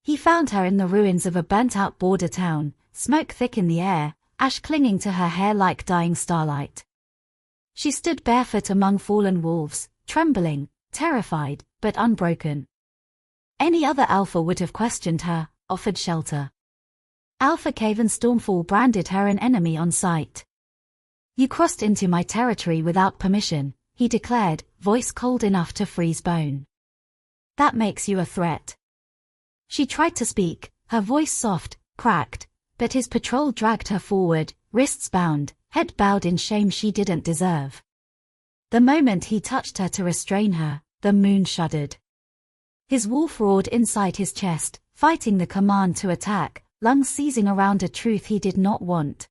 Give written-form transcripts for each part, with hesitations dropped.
He found her in the ruins of a burnt-out border town, smoke thick in the air, ash clinging to her hair like dying starlight. She stood barefoot among fallen wolves, trembling, terrified, but unbroken. Any other alpha would have questioned her, offered shelter. Alpha Caven Stormfall branded her an enemy on sight. "You crossed into my territory without permission," he declared, voice cold enough to freeze bone. "That makes you a threat." She tried to speak, her voice soft, cracked, but his patrol dragged her forward, wrists bound, head bowed in shame she didn't deserve. The moment he touched her to restrain her, the moon shuddered. His wolf roared inside his chest, fighting the command to attack, lungs seizing around a truth he did not want.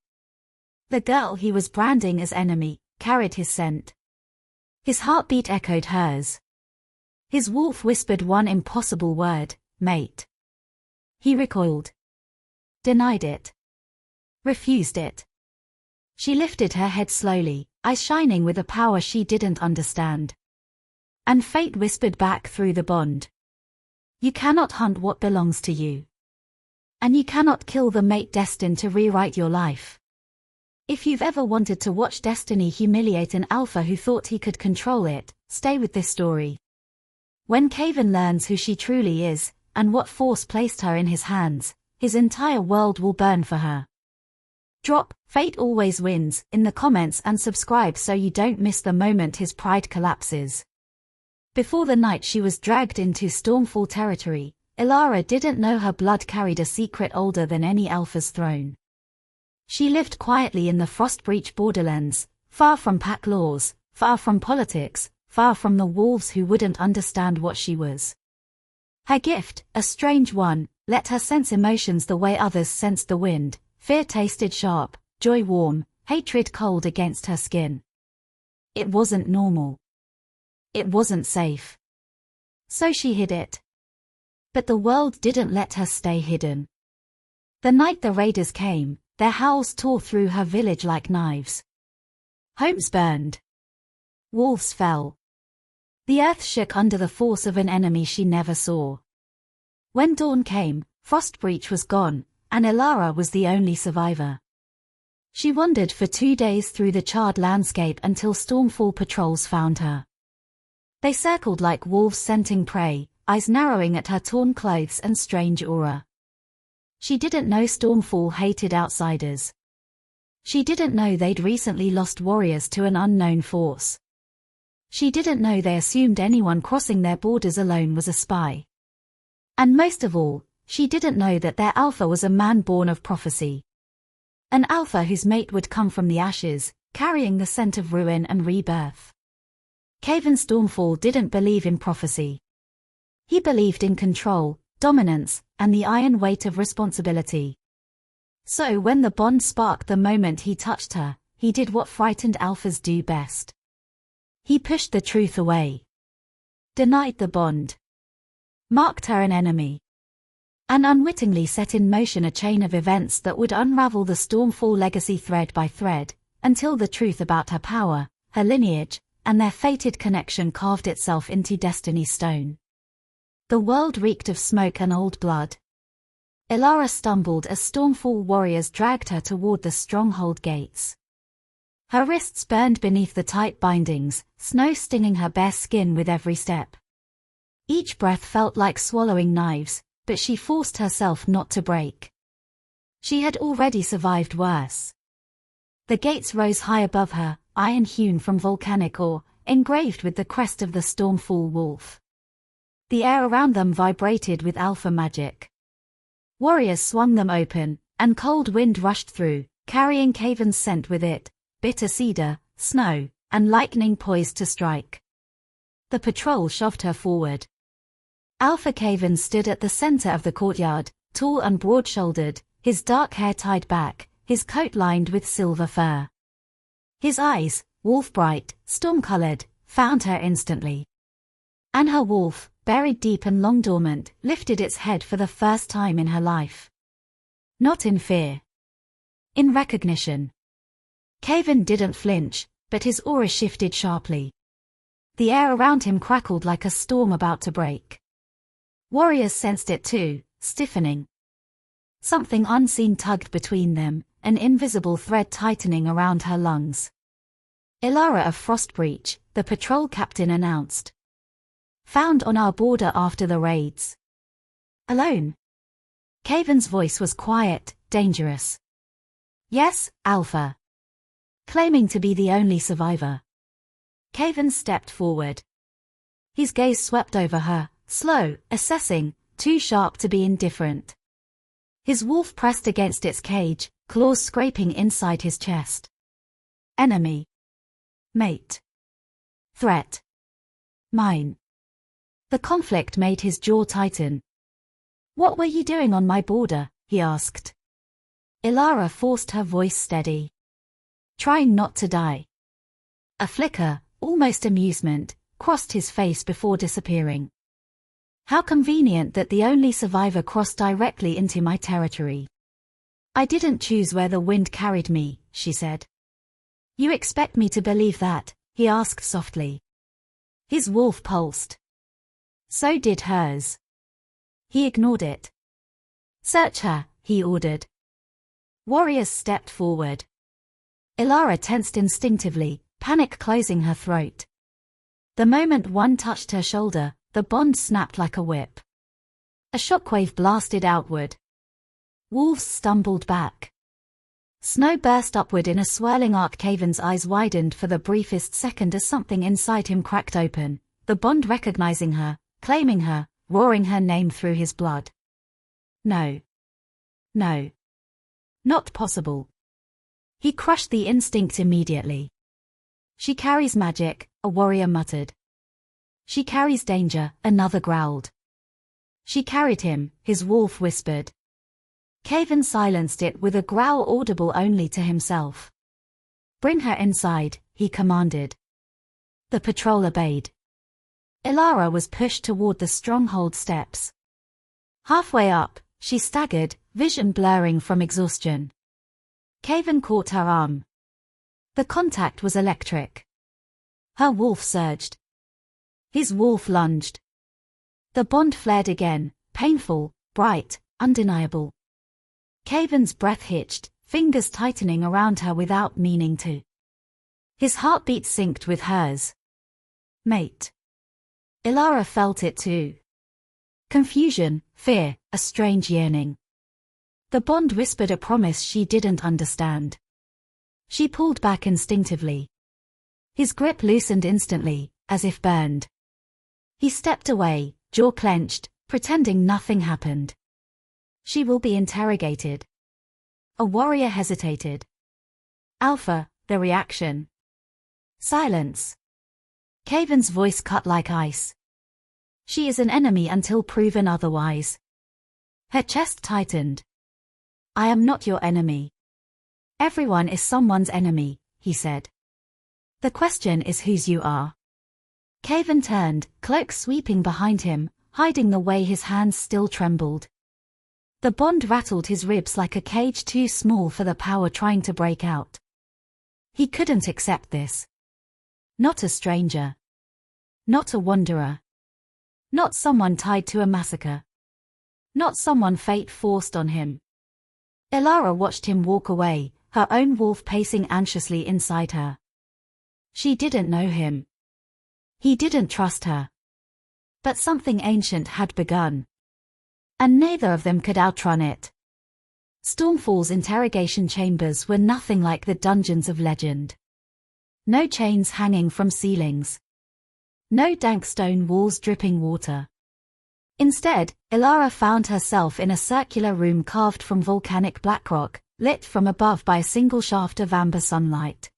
The girl he was branding as enemy carried his scent. His heartbeat echoed hers. His wolf whispered one impossible word, mate. He recoiled. Denied it. Refused it. She lifted her head slowly, eyes shining with a power she didn't understand. And fate whispered back through the bond. You cannot hunt what belongs to you. And you cannot kill the mate destined to rewrite your life. If you've ever wanted to watch destiny humiliate an alpha who thought he could control it, stay with this story. When Caven learns who she truly is, and what force placed her in his hands, his entire world will burn for her. Drop "Fate Always Wins" in the comments and subscribe so you don't miss the moment his pride collapses. Before the night she was dragged into Stormfall territory, Ilara didn't know her blood carried a secret older than any alpha's throne. She lived quietly in the Frostbreach borderlands, far from pack laws, far from politics, far from the wolves who wouldn't understand what she was. Her gift, a strange one, let her sense emotions the way others sensed the wind. Fear tasted sharp, joy warm, hatred cold against her skin. It wasn't normal. It wasn't safe. So she hid it. But the world didn't let her stay hidden. The night the raiders came, their howls tore through her village like knives. Homes burned. Wolves fell. The earth shook under the force of an enemy she never saw. When dawn came, Frostbreach was gone, and Ilara was the only survivor. She wandered for 2 days through the charred landscape until Stormfall patrols found her. They circled like wolves scenting prey, eyes narrowing at her torn clothes and strange aura. She didn't know Stormfall hated outsiders. She didn't know they'd recently lost warriors to an unknown force. She didn't know they assumed anyone crossing their borders alone was a spy. And most of all, she didn't know that their alpha was a man born of prophecy. An alpha whose mate would come from the ashes, carrying the scent of ruin and rebirth. Caven Stormfall didn't believe in prophecy. He believed in control, dominance, and the iron weight of responsibility. So when the bond sparked the moment he touched her, he did what frightened alphas do best. He pushed the truth away. Denied the bond. Marked her an enemy. And unwittingly set in motion a chain of events that would unravel the Stormfall legacy thread by thread, until the truth about her power, her lineage, and their fated connection carved itself into Destiny's stone. The world reeked of smoke and old blood. Ilara stumbled as Stormfall warriors dragged her toward the stronghold gates. Her wrists burned beneath the tight bindings, snow stinging her bare skin with every step. Each breath felt like swallowing knives, but she forced herself not to break. She had already survived worse. The gates rose high above her, iron hewn from volcanic ore, engraved with the crest of the Stormfall wolf. The air around them vibrated with alpha magic. Warriors swung them open, and cold wind rushed through, carrying Caven's scent with it, bitter cedar, snow, and lightning poised to strike. The patrol shoved her forward. Alpha Caven stood at the center of the courtyard, tall and broad-shouldered, his dark hair tied back, his coat lined with silver fur. His eyes, wolf-bright, storm-colored, found her instantly. And her wolf, buried deep and long dormant, lifted its head for the first time in her life. Not in fear. In recognition. Caven didn't flinch, but his aura shifted sharply. The air around him crackled like a storm about to break. Warriors sensed it too, stiffening. Something unseen tugged between them, an invisible thread tightening around her lungs. "Ilara of Frostbreach," the patrol captain announced. "Found on our border after the raids." "Alone?" Caven's voice was quiet, dangerous. "Yes, Alpha." Claiming to be the only survivor. Caven stepped forward. His gaze swept over her, slow, assessing, too sharp to be indifferent. His wolf pressed against its cage, claws scraping inside his chest. "Enemy. Mate. Threat. Mine." The conflict made his jaw tighten. "What were you doing on my border?" he asked. Ilara forced her voice steady. "Trying not to die." A flicker, almost amusement, crossed his face before disappearing. "How convenient that the only survivor crossed directly into my territory." "I didn't choose where the wind carried me," she said. "You expect me to believe that?" he asked softly. His wolf pulsed. So did hers. He ignored it. "Search her," he ordered. Warriors stepped forward. Ilara tensed instinctively, panic closing her throat. The moment one touched her shoulder, the bond snapped like a whip. A shockwave blasted outward. Wolves stumbled back. Snow burst upward in a swirling arc. Caven's eyes widened for the briefest second as something inside him cracked open, the bond recognizing her, claiming her, roaring her name through his blood. No. No. Not possible. He crushed the instinct immediately. "She carries magic," a warrior muttered. "She carries danger," another growled. "She carried him," his wolf whispered. Caven silenced it with a growl audible only to himself. "Bring her inside," he commanded. The patrol obeyed. Ilara was pushed toward the stronghold steps. Halfway up, she staggered, vision blurring from exhaustion. Caven caught her arm. The contact was electric. Her wolf surged. His wolf lunged. The bond flared again, painful, bright, undeniable. Caven's breath hitched, fingers tightening around her without meaning to. His heartbeat synced with hers. Mate. Ilara felt it too. Confusion, fear, a strange yearning. The bond whispered a promise she didn't understand. She pulled back instinctively. His grip loosened instantly, as if burned. He stepped away, jaw clenched, pretending nothing happened. "She will be interrogated." A warrior hesitated. "Alpha," the reaction. Silence. Caven's voice cut like ice. "She is an enemy until proven otherwise." Her chest tightened. "I am not your enemy." "Everyone is someone's enemy," he said. "The question is whose you are." Caven turned, cloak sweeping behind him, hiding the way his hands still trembled. The bond rattled his ribs like a cage too small for the power trying to break out. He couldn't accept this. Not a stranger. Not a wanderer. Not someone tied to a massacre. Not someone fate forced on him. Ilara watched him walk away, her own wolf pacing anxiously inside her. She didn't know him. He didn't trust her. But something ancient had begun. And neither of them could outrun it. Stormfall's interrogation chambers were nothing like the dungeons of legend. No chains hanging from ceilings. No dank stone walls dripping water. Instead, Ilara found herself in a circular room carved from volcanic black rock, lit from above by a single shaft of amber sunlight.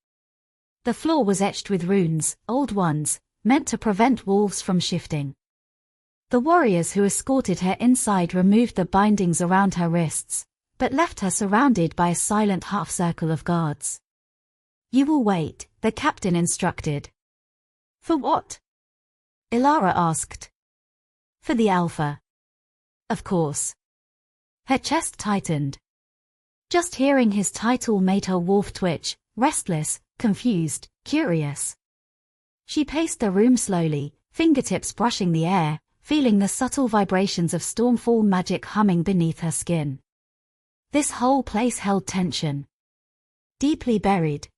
The floor was etched with runes, old ones, meant to prevent wolves from shifting. The warriors who escorted her inside removed the bindings around her wrists, but left her surrounded by a silent half-circle of guards. "You will wait," the captain instructed. "For what?" Ilara asked. "For the Alpha." "Of course." Her chest tightened. Just hearing his title made her wolf twitch, restless, confused, curious. She paced the room slowly, fingertips brushing the air, feeling the subtle vibrations of Stormfall magic humming beneath her skin. This whole place held tension. Deeply buried.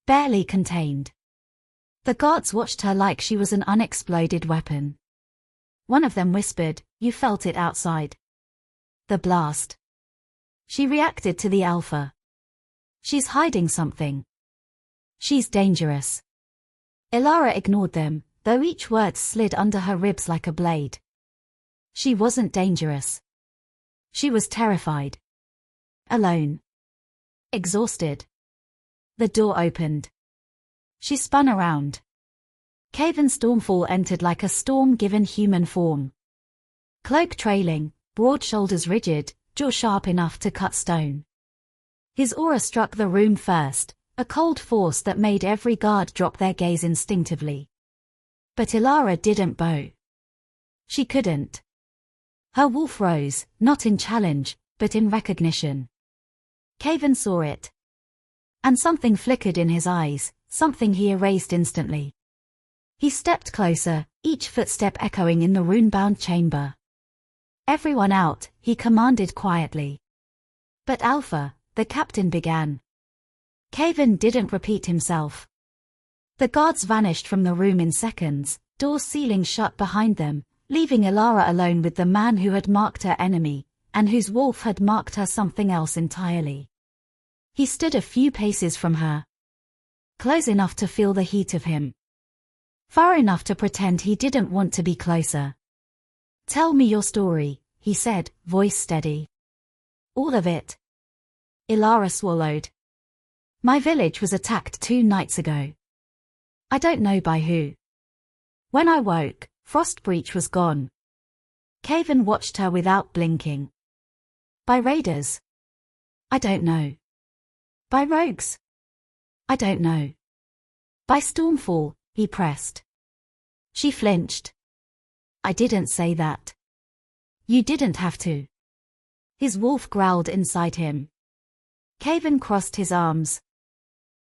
Barely contained. The guards watched her like she was an unexploded weapon. One of them whispered, "You felt it outside." The blast. She reacted to the alpha. She's hiding something. She's dangerous. Ilara ignored them, though each word slid under her ribs like a blade. She wasn't dangerous. She was terrified. Alone. Exhausted. The door opened. She spun around. Caven Stormfall entered like a storm given human form. Cloak trailing, broad shoulders rigid, jaw sharp enough to cut stone. His aura struck the room first, a cold force that made every guard drop their gaze instinctively. But Ilara didn't bow. She couldn't. Her wolf rose, not in challenge, but in recognition. Caven saw it. And something flickered in his eyes, something he erased instantly. He stepped closer, each footstep echoing in the rune-bound chamber. "Everyone out," he commanded quietly. "But Alpha," the captain began. Caven didn't repeat himself. The guards vanished from the room in seconds, doors sealing shut behind them, leaving Ilara alone with the man who had marked her enemy, and whose wolf had marked her something else entirely. He stood a few paces from her. Close enough to feel the heat of him. Far enough to pretend he didn't want to be closer. "Tell me your story," he said, voice steady. "All of it." Ilara swallowed. "My village was attacked 2 nights ago. I don't know by who. When I woke, Frostbreach was gone." Caven watched her without blinking. "By raiders?" "I don't know." "By rogues?" "I don't know." "By Stormfall," he pressed. She flinched. "I didn't say that." "You didn't have to." His wolf growled inside him. Caven crossed his arms.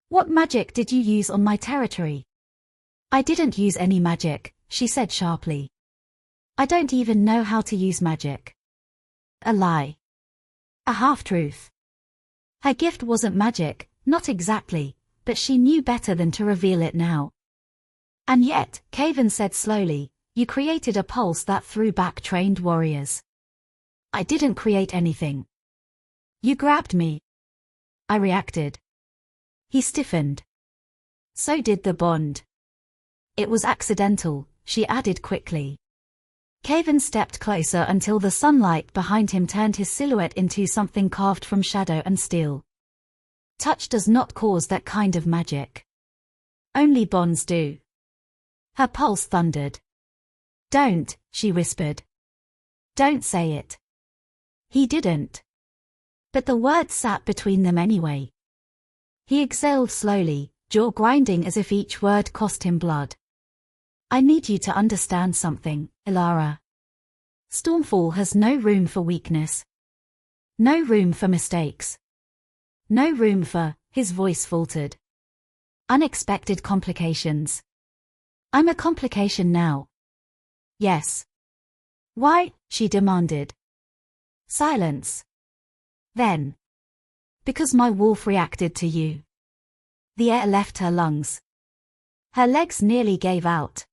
"What magic did you use on my territory?" "I didn't use any magic," she said sharply. "I don't even know how to use magic." A lie. A half-truth. Her gift wasn't magic, not exactly, but she knew better than to reveal it now. "And yet," Caven said slowly, "you created a pulse that threw back trained warriors." "I didn't create anything." "You grabbed me." "I reacted." He stiffened. "So did the bond." "It was accidental," she added quickly. Caven stepped closer until the sunlight behind him turned his silhouette into something carved from shadow and steel. Touch does not cause that kind of magic. Only bonds do. Her pulse thundered. "Don't," she whispered. "Don't say it." He didn't. But the words sat between them anyway. He exhaled slowly, jaw grinding as if each word cost him blood. "I need you to understand something, Ilara. Stormfall has no room for weakness. No room for mistakes. No room for," his voice faltered, "unexpected complications. I'm a complication now." "Yes." "Why?" she demanded. Silence. Then. "Because my wolf reacted to you." The air left her lungs. Her legs nearly gave out.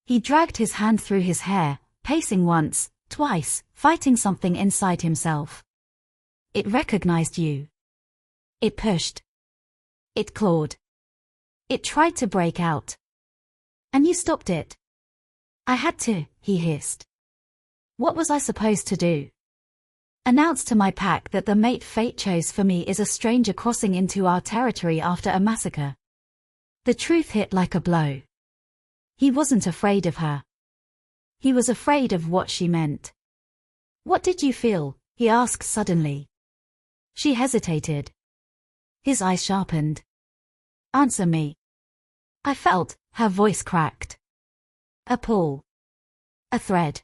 He dragged his hand through his hair, pacing once, twice, fighting something inside himself. "It recognized you. It pushed. It clawed. It tried to break out. And you stopped it." "I had to," he hissed. "What was I supposed to do? Announce to my pack that the mate fate chose for me is a stranger crossing into our territory after a massacre?" The truth hit like a blow. He wasn't afraid of her. He was afraid of what she meant. "What did you feel?" he asked suddenly. She hesitated. His eyes sharpened. "Answer me." "I felt," her voice cracked. "A pull. A thread.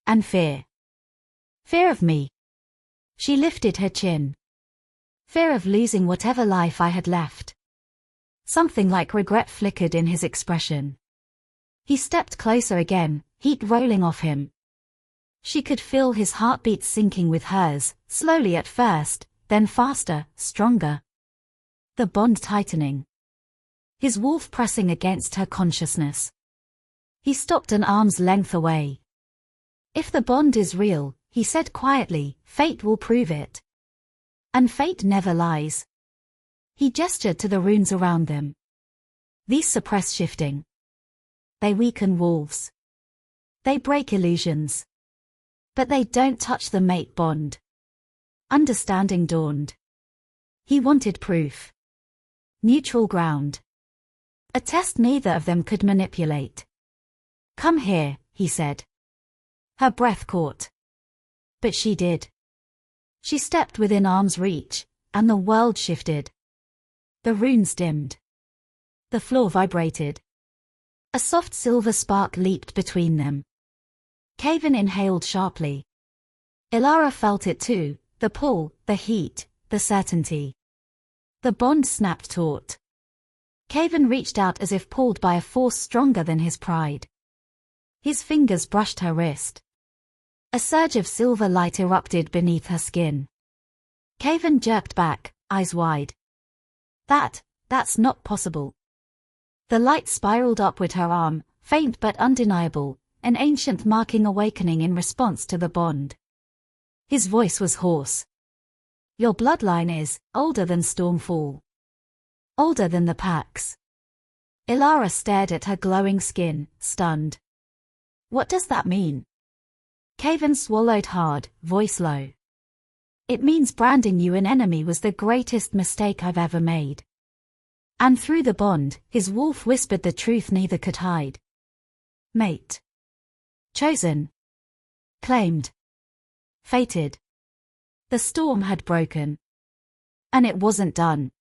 And fear." "Fear of me." She lifted her chin. "Fear of losing whatever life I had left." Something like regret flickered in his expression. He stepped closer again, heat rolling off him. She could feel his heartbeat sinking with hers, slowly at first, then faster, stronger. The bond tightening. His wolf pressing against her consciousness. He stopped an arm's length away. If the bond is real, he said quietly, fate will prove it. And fate never lies. He gestured to the runes around them. These suppress shifting. They weaken wolves. They break illusions. But they don't touch the mate bond. Understanding dawned. He wanted proof. Neutral ground. A test neither of them could manipulate. Come here, he said. Her breath caught. But she did. She stepped within arm's reach, and the world shifted. The runes dimmed. The floor vibrated. A soft silver spark leaped between them. Caven inhaled sharply. Ilara felt it too, the pull, the heat, the certainty. The bond snapped taut. Caven reached out as if pulled by a force stronger than his pride. His fingers brushed her wrist. A surge of silver light erupted beneath her skin. Caven jerked back, eyes wide. That's not possible. The light spiraled upward her arm, faint but undeniable, an ancient marking awakening in response to the bond. His voice was hoarse. Your bloodline is older than Stormfall. Older than the Pax. Ilara stared at her glowing skin, stunned. What does that mean? Caven swallowed hard, voice low. It means branding you an enemy was the greatest mistake I've ever made. And through the bond, his wolf whispered the truth neither could hide. Mate. Chosen. Claimed. Fated. The storm had broken. And it wasn't done.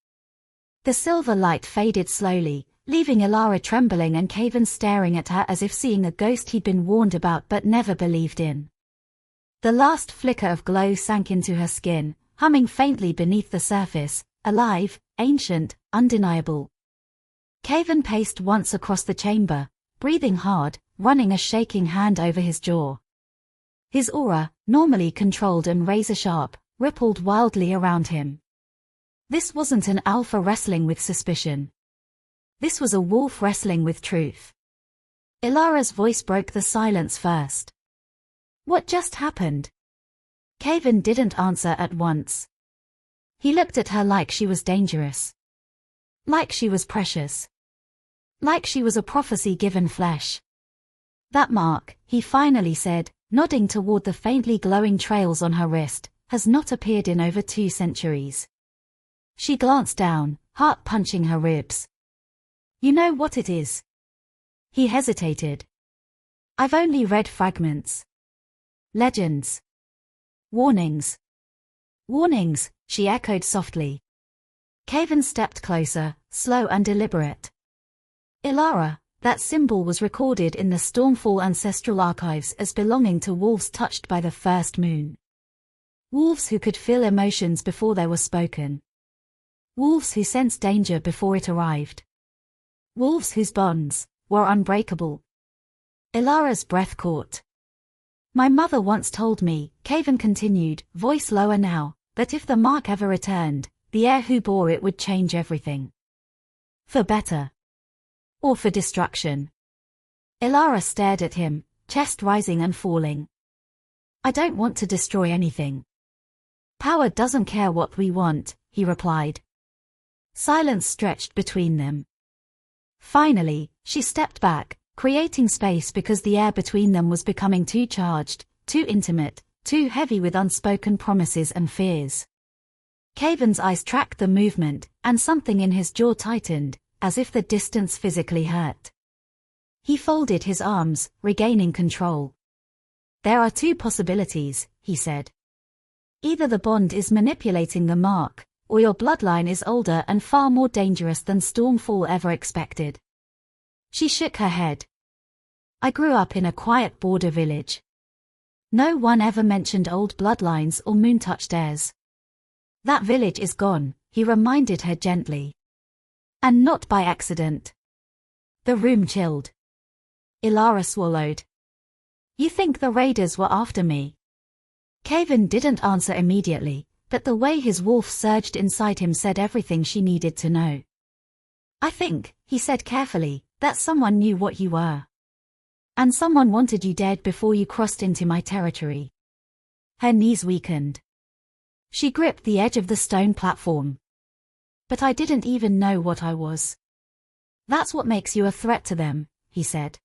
The silver light faded slowly, leaving Ilara trembling and Caven staring at her as if seeing a ghost he'd been warned about but never believed in. The last flicker of glow sank into her skin, humming faintly beneath the surface, alive, ancient, undeniable. Caven paced once across the chamber, breathing hard, running a shaking hand over his jaw. His aura, normally controlled and razor-sharp, rippled wildly around him. This wasn't an alpha wrestling with suspicion. This was a wolf wrestling with truth. Ilara's voice broke the silence first. What just happened? Caven didn't answer at once. He looked at her like she was dangerous. Like she was precious. Like she was a prophecy given flesh. That mark, he finally said, nodding toward the faintly glowing trails on her wrist, has not appeared in over 2 centuries. She glanced down, heart punching her ribs. You know what it is? He hesitated. I've only read fragments. Legends. Warnings. Warnings, she echoed softly. Caven stepped closer, slow and deliberate. Ilara, that symbol was recorded in the Stormfall ancestral archives as belonging to wolves touched by the first moon. Wolves who could feel emotions before they were spoken. Wolves who sensed danger before it arrived. Wolves whose bonds were unbreakable. Ilara's breath caught. My mother once told me, Caven continued, voice lower now, that if the mark ever returned, the heir who bore it would change everything. For better. Or for destruction. Ilara stared at him, chest rising and falling. I don't want to destroy anything. Power doesn't care what we want, he replied. Silence stretched between them. Finally, she stepped back, creating space because the air between them was becoming too charged, too intimate, too heavy with unspoken promises and fears. Caven's eyes tracked the movement, and something in his jaw tightened, as if the distance physically hurt. He folded his arms, regaining control. There are 2 possibilities, he said. Either the bond is manipulating the mark, or your bloodline is older and far more dangerous than Stormfall ever expected. She shook her head. I grew up in a quiet border village. No one ever mentioned old bloodlines or moon-touched heirs. That village is gone, he reminded her gently. And not by accident. The room chilled. Ilara swallowed. You think the raiders were after me? Kevin didn't answer immediately, but the way his wolf surged inside him said everything she needed to know. I think, he said carefully, that someone knew what you were. And someone wanted you dead before you crossed into my territory. Her knees weakened. She gripped the edge of the stone platform. But I didn't even know what I was. That's what makes you a threat to them, he said.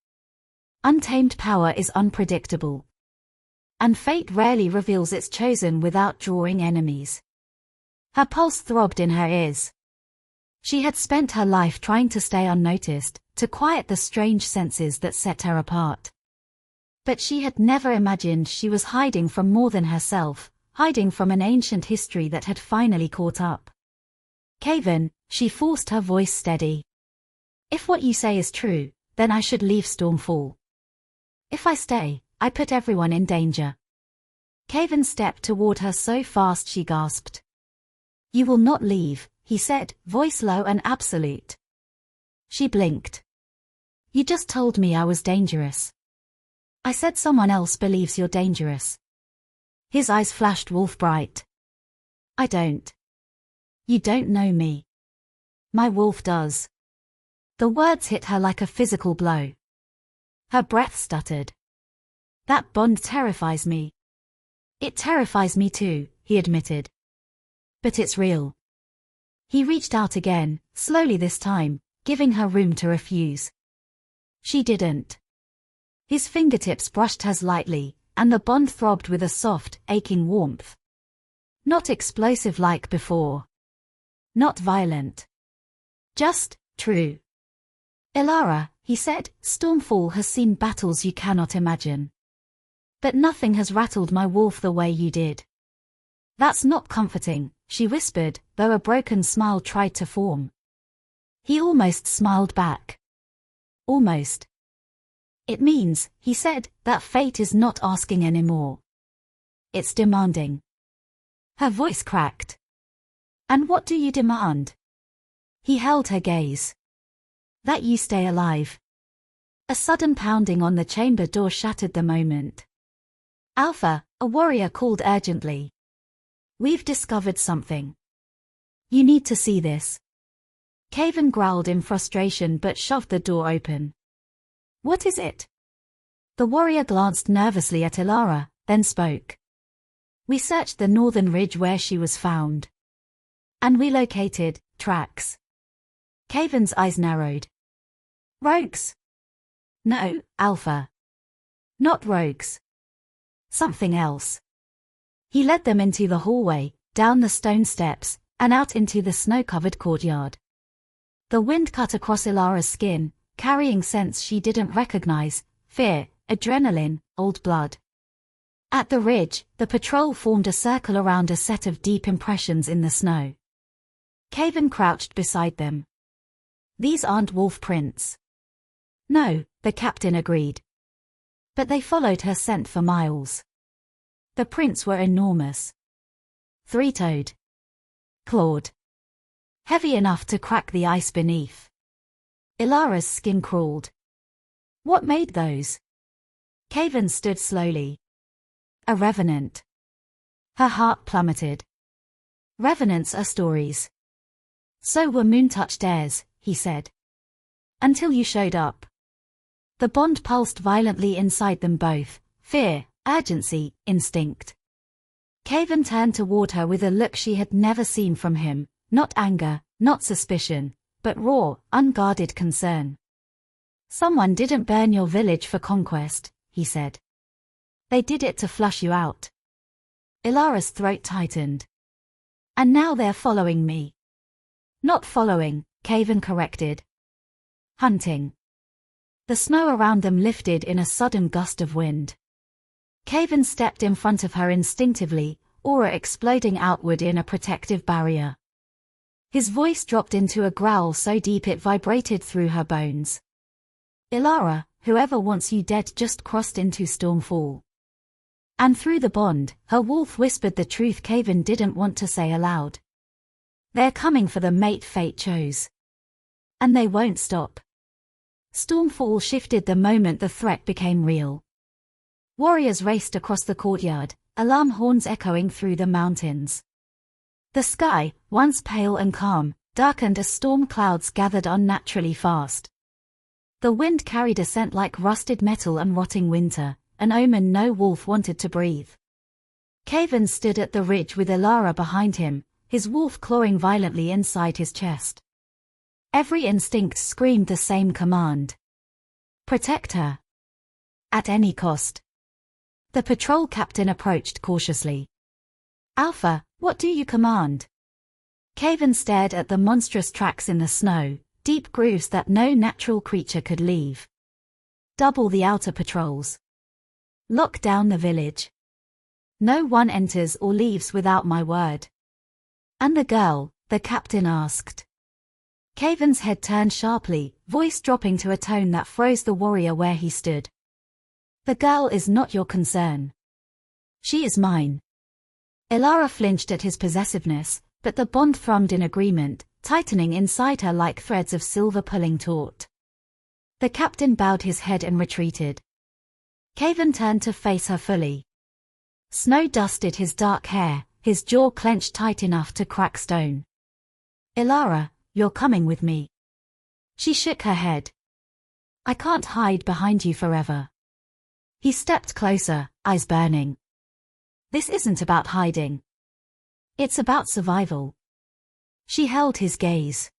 Untamed power is unpredictable. And fate rarely reveals its chosen without drawing enemies. Her pulse throbbed in her ears. She had spent her life trying to stay unnoticed, to quiet the strange senses that set her apart. But she had never imagined she was hiding from more than herself, hiding from an ancient history that had finally caught up. Kevin, she forced her voice steady. If what you say is true, then I should leave Stormfall. If I stay, I put everyone in danger. Kevin stepped toward her so fast she gasped. You will not leave, he said, voice low and absolute. She blinked. You just told me I was dangerous. I said someone else believes you're dangerous. His eyes flashed wolf bright. I don't. You don't know me. My wolf does. The words hit her like a physical blow. Her breath stuttered. That bond terrifies me. It terrifies me too, he admitted. But it's real. He reached out again, slowly this time, giving her room to refuse. She didn't. His fingertips brushed hers lightly, and the bond throbbed with a soft, aching warmth. Not explosive like before. Not violent. Just, true. Ilara, he said, Stormfall has seen battles you cannot imagine. But nothing has rattled my wolf the way you did. That's not comforting, she whispered, though a broken smile tried to form. He almost smiled back. Almost. It means, he said, that fate is not asking anymore. It's demanding. Her voice cracked. And what do you demand? He held her gaze. That you stay alive. A sudden pounding on the chamber door shattered the moment. Alpha, a warrior called urgently. We've discovered something. You need to see this. Kevin growled in frustration but shoved the door open. What is it? The warrior glanced nervously at Ilara, then spoke. We searched the northern ridge where she was found. And we located tracks. Kevin's eyes narrowed. Rogues? No, Alpha. Not rogues. Something else. He led them into the hallway, down the stone steps, and out into the snow-covered courtyard. The wind cut across Ilara's skin, carrying scents she didn't recognize, fear, adrenaline, old blood. At the ridge, the patrol formed a circle around a set of deep impressions in the snow. Kevin crouched beside them. These aren't wolf prints. No, the captain agreed. But they followed her scent for miles. The prints were enormous. Three-toed. Clawed. Heavy enough to crack the ice beneath. Ilara's skin crawled. What made those? Kevin stood slowly. A revenant. Her heart plummeted. Revenants are stories. So were moon-touched airs, he said. Until you showed up. The bond pulsed violently inside them both, fear, urgency, instinct. Kevin turned toward her with a look she had never seen from him, not anger, not suspicion, but raw, unguarded concern. Someone didn't burn your village for conquest, he said. They did it to flush you out. Ilara's throat tightened. And now they're following me. Not following, Kevin corrected. Hunting. The snow around them lifted in a sudden gust of wind. Kevin stepped in front of her instinctively, aura exploding outward in a protective barrier. His voice dropped into a growl so deep it vibrated through her bones. Ilara, whoever wants you dead just crossed into Stormfall. And through the bond, her wolf whispered the truth Kevin didn't want to say aloud. They're coming for the mate fate chose. And they won't stop. Stormfall shifted the moment the threat became real. Warriors raced across the courtyard, alarm horns echoing through the mountains. The sky, once pale and calm, darkened as storm clouds gathered unnaturally fast. The wind carried a scent like rusted metal and rotting winter, an omen no wolf wanted to breathe. Caven stood at the ridge with Elara behind him, his wolf clawing violently inside his chest. Every instinct screamed the same command. Protect her. At any cost. The patrol captain approached cautiously. Alpha, what do you command? Caven stared at the monstrous tracks in the snow, deep grooves that no natural creature could leave. Double the outer patrols. Lock down the village. No one enters or leaves without my word. And the girl, the captain asked. Caven's head turned sharply, voice dropping to a tone that froze the warrior where he stood. The girl is not your concern. She is mine. Elara flinched at his possessiveness, but the bond thrummed in agreement, tightening inside her like threads of silver pulling taut. The captain bowed his head and retreated. Caven turned to face her fully. Snow dusted his dark hair, his jaw clenched tight enough to crack stone. Elara, you're coming with me. She shook her head. I can't hide behind you forever. He stepped closer, eyes burning. This isn't about hiding. It's about survival. She held his gaze.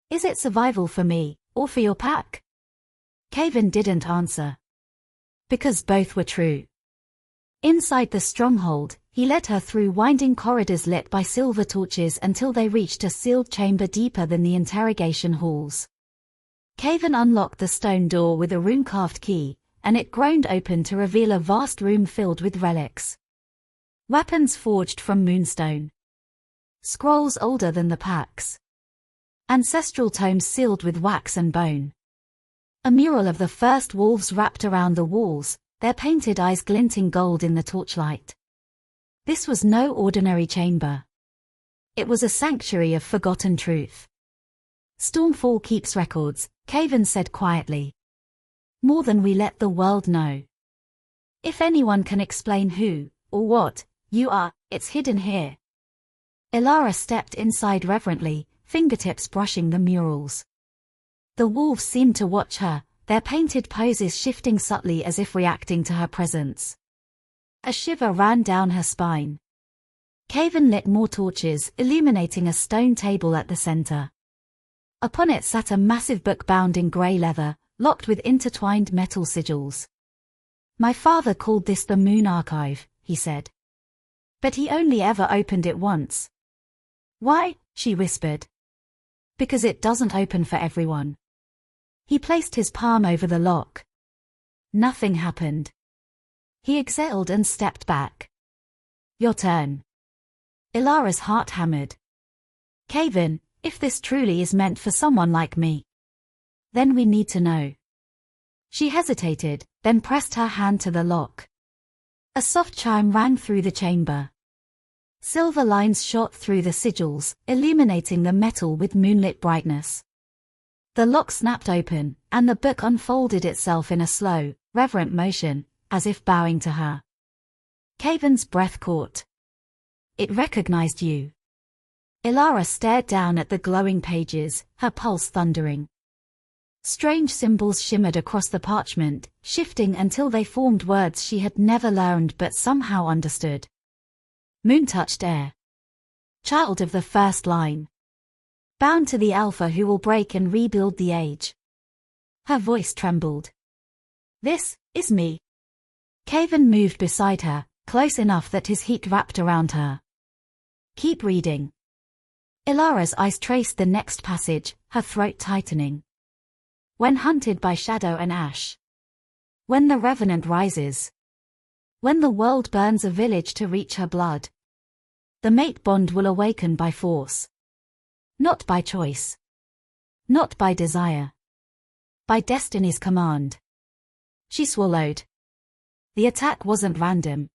Is it survival for me, or for your pack? Caven didn't answer. Because both were true. Inside the stronghold, he led her through winding corridors lit by silver torches until they reached a sealed chamber deeper than the interrogation halls. Caven unlocked the stone door with a rune-carved key, and it groaned open to reveal a vast room filled with relics. Weapons forged from moonstone. Scrolls older than the packs. Ancestral tomes sealed with wax and bone. A mural of the first wolves wrapped around the walls, their painted eyes glinting gold in the torchlight. This was no ordinary chamber. It was a sanctuary of forgotten truth. Stormfall keeps records, Caven said quietly. More than we let the world know. If anyone can explain who, or what, you are, it's hidden here. Elara stepped inside reverently, fingertips brushing the murals. The wolves seemed to watch her, their painted poses shifting subtly as if reacting to her presence. A shiver ran down her spine. Caven lit more torches, illuminating a stone table at the center. Upon it sat a massive book bound in grey leather, locked with intertwined metal sigils. My father called this the Moon Archive, he said. But he only ever opened it once. Why? She whispered. Because it doesn't open for everyone. He placed his palm over the lock. Nothing happened. He exhaled and stepped back. Your turn. Ilara's heart hammered. Caven, if this truly is meant for someone like me, then we need to know. She hesitated, then pressed her hand to the lock. A soft chime rang through the chamber. Silver lines shot through the sigils, illuminating the metal with moonlit brightness. The lock snapped open, and the book unfolded itself in a slow, reverent motion, as if bowing to her. Caven's breath caught. It recognized you. Elara stared down at the glowing pages, her pulse thundering. Strange symbols shimmered across the parchment, shifting until they formed words she had never learned but somehow understood. Moon-touched air. Child of the first line. Bound to the Alpha who will break and rebuild the age. Her voice trembled. This is me. Caven moved beside her, close enough that his heat wrapped around her. Keep reading. Ilara's eyes traced the next passage, her throat tightening. When hunted by shadow and ash. When the revenant rises. When the world burns a village to reach her blood. The mate bond will awaken by force. Not by choice. Not by desire. By destiny's command. She swallowed. The attack wasn't random.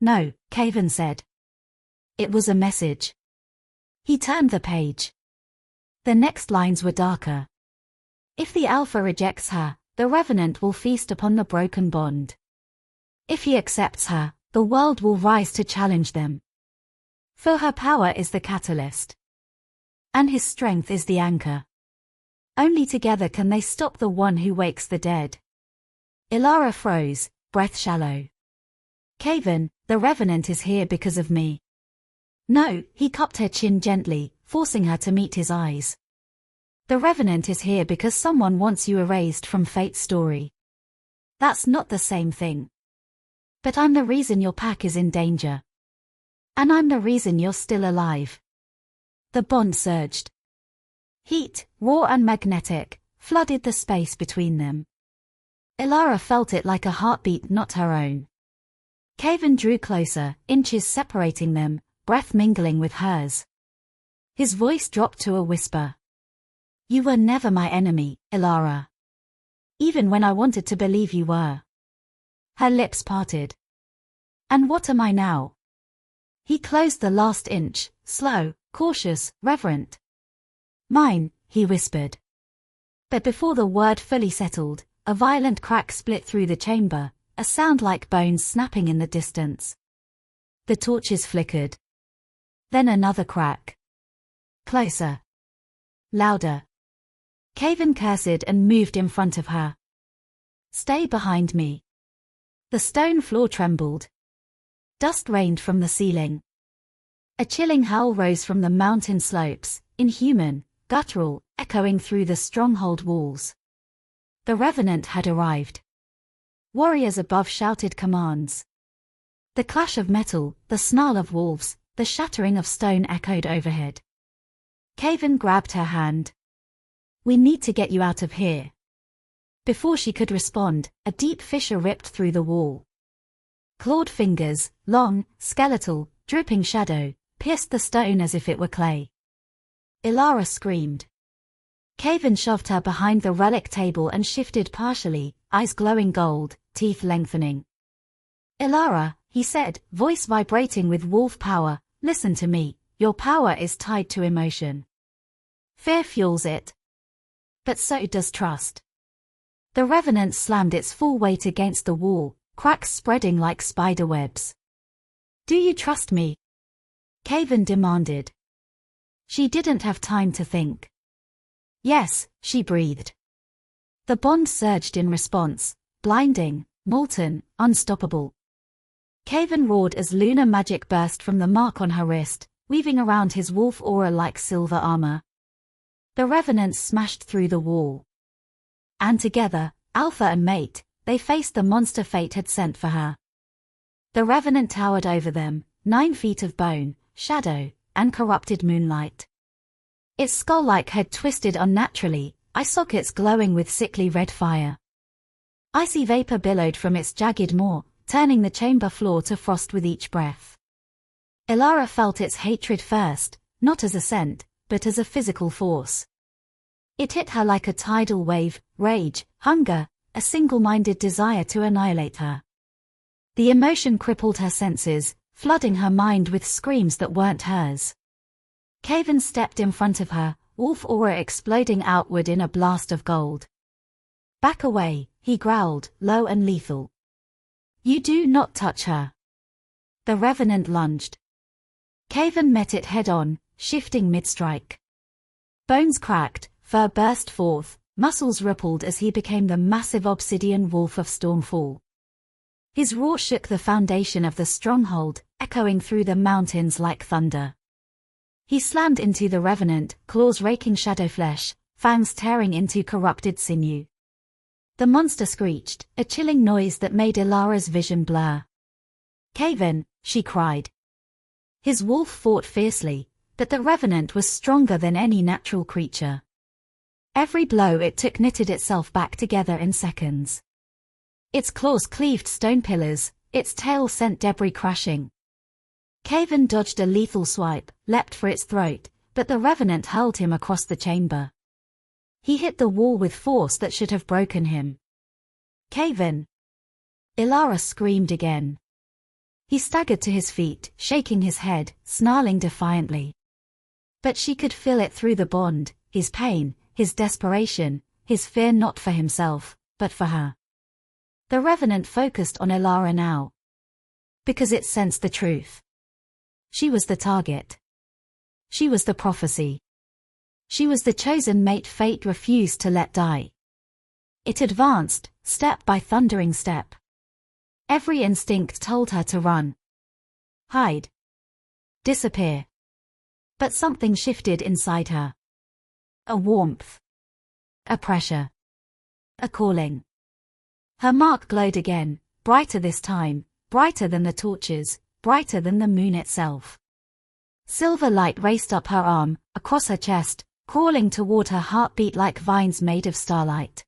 No, Caven said. It was a message. He turned the page. The next lines were darker. If the Alpha rejects her, the Revenant will feast upon the broken bond. If he accepts her, the world will rise to challenge them. For her power is the catalyst. And his strength is the anchor. Only together can they stop the one who wakes the dead. Ilara froze, breath shallow. Caven, the Revenant is here because of me. No, he cupped her chin gently, forcing her to meet his eyes. The Revenant is here because someone wants you erased from fate's story. That's not the same thing. But I'm the reason your pack is in danger. And I'm the reason you're still alive. The bond surged. Heat, raw and magnetic, flooded the space between them. Ilara felt it like a heartbeat not her own. Caven drew closer, inches separating them, breath mingling with hers. His voice dropped to a whisper. You were never my enemy, Ilara. Even when I wanted to believe you were. Her lips parted. And what am I now? He closed the last inch, slow, cautious, reverent. Mine, he whispered. But before the word fully settled, a violent crack split through the chamber, a sound like bones snapping in the distance. The torches flickered. Then another crack. Closer. Louder. Caven cursed and moved in front of her. Stay behind me. The stone floor trembled. Dust rained from the ceiling. A chilling howl rose from the mountain slopes, inhuman, guttural, echoing through the stronghold walls. The Revenant had arrived. Warriors above shouted commands. The clash of metal, the snarl of wolves, the shattering of stone echoed overhead. Caven grabbed her hand. We need to get you out of here. Before she could respond, a deep fissure ripped through the wall. Clawed fingers, long, skeletal, dripping shadow, pierced the stone as if it were clay. Ilara screamed. Caven shoved her behind the relic table and shifted partially, eyes glowing gold, teeth lengthening. Ilara, he said, voice vibrating with wolf power, listen to me, your power is tied to emotion. Fear fuels it. But so does trust. The Revenant slammed its full weight against the wall, cracks spreading like spider webs. Do you trust me? Caven demanded. She didn't have time to think. Yes, she breathed. The bond surged in response, blinding, molten, unstoppable. Caven roared as lunar magic burst from the mark on her wrist, weaving around his wolf aura like silver armor. The Revenant smashed through the wall. And together, Alpha and Mate, they faced the monster fate had sent for her. The Revenant towered over them, 9 feet of bone, shadow, and corrupted moonlight. Its skull-like head twisted unnaturally, eye sockets glowing with sickly red fire. Icy vapor billowed from its jagged maw, turning the chamber floor to frost with each breath. Ilara felt its hatred first, not as a scent, but as a physical force. It hit her like a tidal wave, rage, hunger, a single-minded desire to annihilate her. The emotion crippled her senses, flooding her mind with screams that weren't hers. Caven stepped in front of her, wolf aura exploding outward in a blast of gold. Back away, he growled, low and lethal. You do not touch her. The Revenant lunged. Caven met it head-on, shifting mid-strike. Bones cracked, fur burst forth, muscles rippled as he became the massive obsidian wolf of Stormfall. His roar shook the foundation of the stronghold, echoing through the mountains like thunder. He slammed into the Revenant, claws raking shadow flesh, fangs tearing into corrupted sinew. The monster screeched, a chilling noise that made Ilara's vision blur. Caven, she cried. His wolf fought fiercely, but the Revenant was stronger than any natural creature. Every blow it took knitted itself back together in seconds. Its claws cleaved stone pillars, its tail sent debris crashing. Caven dodged a lethal swipe, leapt for its throat, but the Revenant hurled him across the chamber. He hit the wall with force that should have broken him. Caven! Ilara screamed again. He staggered to his feet, shaking his head, snarling defiantly. But she could feel it through the bond, his pain, his desperation, his fear not for himself, but for her. The Revenant focused on Ilara now. Because it sensed the truth. She was the target. She was the prophecy. She was the chosen mate fate refused to let die. It advanced, step by thundering step. Every instinct told her to run. Hide. Disappear. But something shifted inside her. A warmth. A pressure. A calling. Her mark glowed again, brighter this time, brighter than the torches, brighter than the moon itself. Silver light raced up her arm, across her chest, crawling toward her heartbeat like vines made of starlight.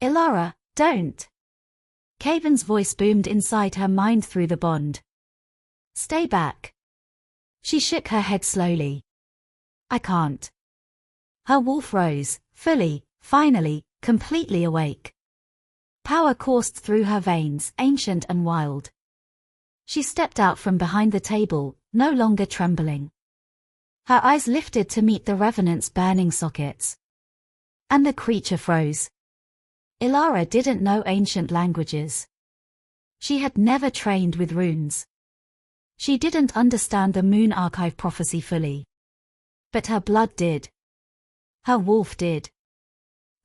Ilara, don't! Kaven's voice boomed inside her mind through the bond. Stay back. She shook her head slowly. I can't. Her wolf rose, fully, finally, completely awake. Power coursed through her veins, ancient and wild. She stepped out from behind the table, no longer trembling. Her eyes lifted to meet the Revenant's burning sockets. And the creature froze. Ilara didn't know ancient languages. She had never trained with runes. She didn't understand the Moon Archive prophecy fully. But her blood did. Her wolf did.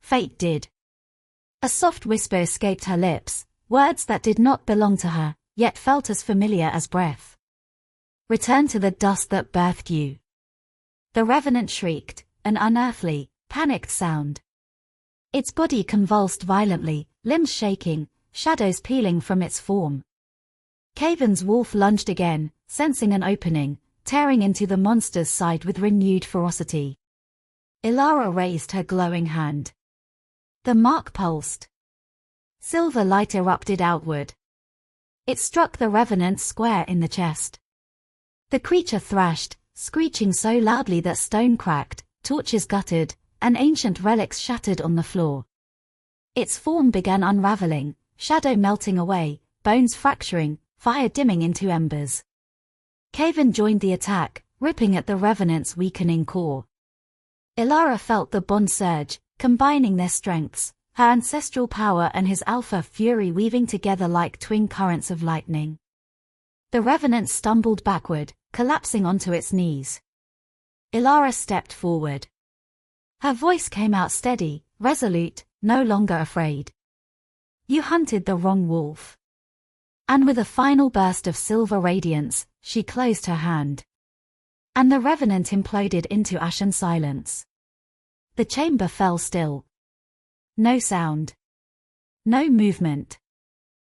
Fate did. A soft whisper escaped her lips, words that did not belong to her, yet felt as familiar as breath. Return to the dust that birthed you. The Revenant shrieked, an unearthly, panicked sound. Its body convulsed violently, limbs shaking, shadows peeling from its form. Kaven's wolf lunged again, sensing an opening, tearing into the monster's side with renewed ferocity. Ilara raised her glowing hand. The mark pulsed. Silver light erupted outward. It struck the Revenant square in the chest. The creature thrashed, screeching so loudly that stone cracked, torches guttered, and ancient relics shattered on the floor. Its form began unraveling, shadow melting away, bones fracturing, fire dimming into embers. Kaven joined the attack, ripping at the Revenant's weakening core. Ilara felt the bond surge, combining their strengths, her ancestral power and his alpha fury weaving together like twin currents of lightning. The Revenant stumbled backward, collapsing onto its knees. Ilara stepped forward. Her voice came out steady, resolute, no longer afraid. You hunted the wrong wolf. And with a final burst of silver radiance, she closed her hand. And the Revenant imploded into ashen silence. The chamber fell still. No sound. No movement.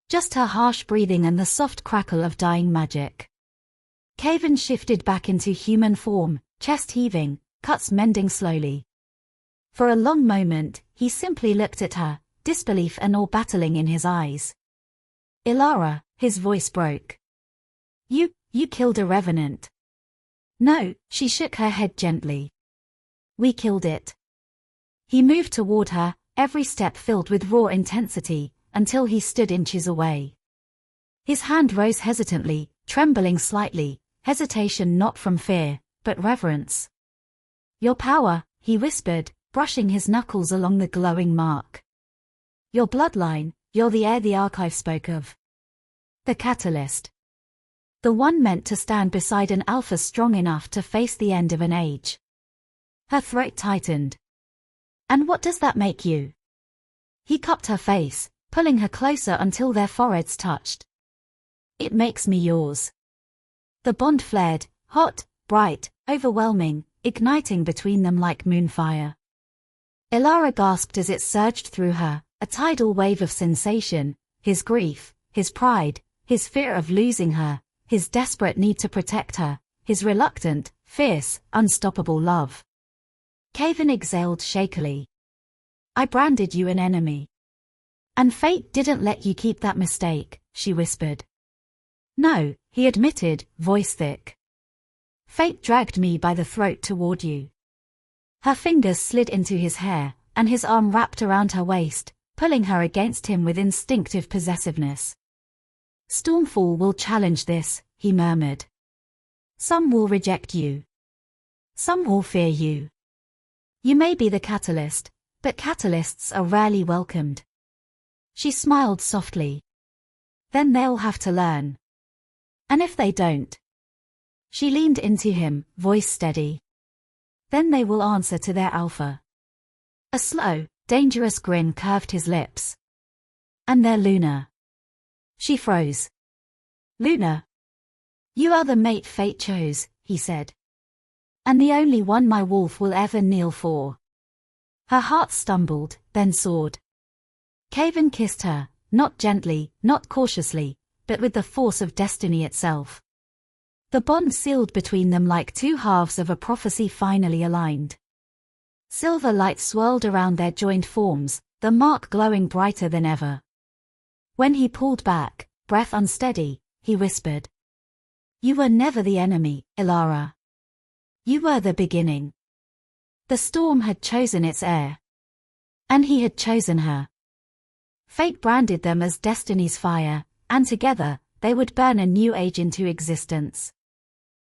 Just her harsh breathing and the soft crackle of dying magic. Kaven shifted back into human form, chest heaving, cuts mending slowly. For a long moment, he simply looked at her, disbelief and awe battling in his eyes. Ilara, his voice broke. You killed a Revenant. No, she shook her head gently. We killed it. He moved toward her, every step filled with raw intensity, until he stood inches away. His hand rose hesitantly, trembling slightly, hesitation not from fear, but reverence. Your power, he whispered, brushing his knuckles along the glowing mark. Your bloodline, you're the heir the archive spoke of. The catalyst. The one meant to stand beside an alpha strong enough to face the end of an age. Her throat tightened. And what does that make you? He cupped her face, pulling her closer until their foreheads touched. It makes me yours. The bond flared, hot, bright, overwhelming, igniting between them like moonfire. Ilara gasped as it surged through her, a tidal wave of sensation, his grief, his pride, his fear of losing her, his desperate need to protect her, his reluctant, fierce, unstoppable love. Kaven exhaled shakily. I branded you an enemy. And fate didn't let you keep that mistake, she whispered. No, he admitted, voice thick. Fate dragged me by the throat toward you. Her fingers slid into his hair, and his arm wrapped around her waist, pulling her against him with instinctive possessiveness. Stormfall will challenge this, he murmured. Some will reject you. Some will fear you. You may be the catalyst, But catalysts are rarely welcomed. She smiled softly. Then they'll have to learn. And if they don't? She leaned into him, voice steady. Then they will answer to their alpha. A slow, dangerous grin curved his lips. And they're Luna. She froze. Luna. You are the mate fate chose, he said. And the only one my wolf will ever kneel for. Her heart stumbled, then soared. Caven kissed her, not gently, not cautiously, but with the force of destiny itself. The bond sealed between them like two halves of a prophecy finally aligned. Silver light swirled around their joined forms, the mark glowing brighter than ever. When he pulled back, breath unsteady, he whispered. You were never the enemy, Ilara. You were the beginning. The storm had chosen its heir. And he had chosen her. Fate branded them as destiny's fire, and together, they would burn a new age into existence.